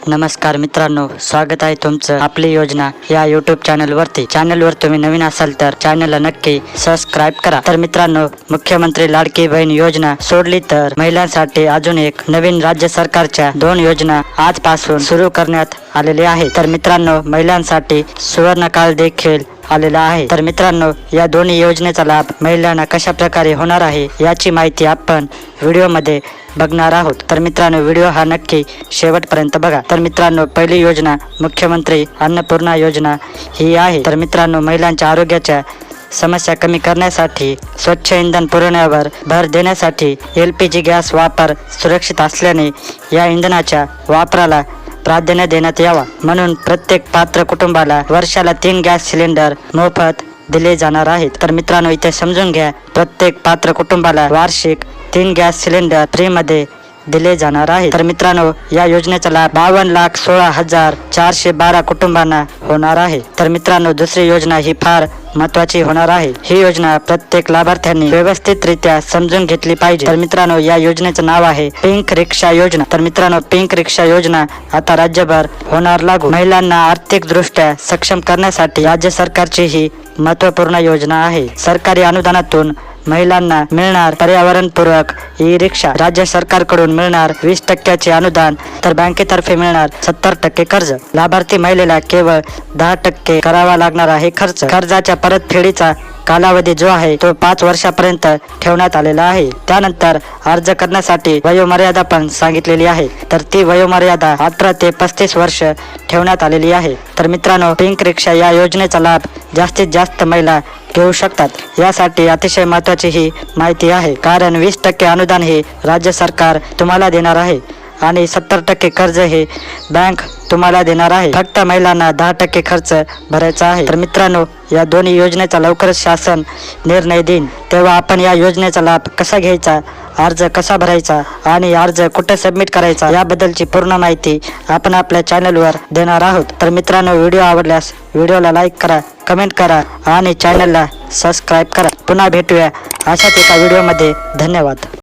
नमस्कार मित्रांनो, स्वागत आहे तुमचं आपली योजना या यूट्यूब चॅनलवरती। चॅनलवर तुम्ही नवीन असाल तर चॅनलला नक्की सबस्क्राईब करा। तर मित्रांनो, मुख्यमंत्री लाडकी बहीण योजना सोडली तर महिलांसाठी अजून एक नवीन राज्य सरकारच्या 2 योजना आजपासून सुरू करण्यात आलेले आहे। तर मित्रांनो, महिलांसाठी सुवर्णकाळ देखील आलेला आहे। तर मित्रांनो, या दोन्ही योजनेचा लाभ महिलांना कशा प्रकारे होणार आहे याची माहिती आपण व्हिडिओमध्ये बघणार आहोत। तर मित्रांनो, व्हिडिओ हा नक्की शेवटपर्यंत बघा। तर मित्रांनो, पहिली योजना मुख्यमंत्री अन्नपूर्णा योजना ही आहे। तर मित्रांनो, महिलांच्या आरोग्याच्या समस्या कमी करण्यासाठी, स्वच्छ इंधन पुरवण्यावर भर देण्यासाठी LPG गॅस वापर सुरक्षित असल्याने या इंधनाच्या वापराला प्राधान्य देण्यात यावा, म्हणून प्रत्येक पात्र कुटुंबाला वर्षाला 3 गॅस सिलेंडर मोफत दिले जाणार आहेत। तर मित्रांनो, इथे समजून घ्या, प्रत्येक पात्र कुटुंबाला वार्षिक 3 गॅस सिलेंडर फ्रीमध्ये दिले जाणार आहे। तर मित्रांनो, या योजनेचा लाभ 52,16,412 कुटुंबांना होणार आहे। तर मित्रांनो, दुसरी योजना ही फार महत्त्वाची होणार आहे। ही योजना प्रत्येक लाभार्थ्यांनी व्यवस्थितरित्या समजून घेतली पाहिजे। तर मित्रांनो, या योजनेचं नाव आहे पिंक रिक्षा योजना। तर मित्रांनो, पिंक रिक्षा योजना आता राज्यभर होणार लागू। महिलांना आर्थिकदृष्ट्या सक्षम करण्यासाठी राज्य सरकारची ही महत्त्वपूर्ण योजना आहे। सरकारी अनुदानातून महिलांना मिळणार पर्यावरणपूरक ई-रिक्षा, राज्य सरकारकडून मिळणार 20% अनुदान, तर बँकेतर्फे मिळणार 70% कर्ज। लाभार्थी महिलेला केवळ 10% करावा लागणार आहे खर्च। कर्जाच्या परतफेडीचा कालावधी जो आहे तो 5 वर्षापर्यंत ठेवण्यात आलेला आहे। त्यानंतर अर्ज करण्यासाठी वयोमर्यादा पण सांगितलेली आहे, तर ती वयोमर्यादा 18 ते 35 वर्ष ठेवण्यात आलेली आहे। तर मित्रांनो, पिंक रिक्षा या योजनेचा लाभ जास्तीत जास्त महिला घेऊ शकतात, यासाठी अतिशय महत्त्वाची ही माहिती आहे, कारण 20% अनुदान हे राज्य सरकार तुम्हाला देणार आहे आणि 70% कर्ज हे बँक तुम्हाला देणार आहे। फक्त महिलांना 10% खर्च भरायचा आहे। तर मित्रांनो, या दोन्ही योजनेचा लवकरच शासन निर्णय देईल, तेव्हा आपण या योजनेचा लाभ कसा घ्यायचा, अर्ज कसा भरायचा आणि अर्ज कुठे सबमिट करायचा याबद्दलची पूर्ण माहिती आपण आपल्या चॅनलवर देणार आहोत। तर मित्रांनो, व्हिडिओ आवडल्यास व्हिडिओला लाईक करा, कमेंट करा आणि चॅनलला सबस्क्राईब करा। पुन्हा भेटूया अशाच एका व्हिडिओमध्ये। धन्यवाद।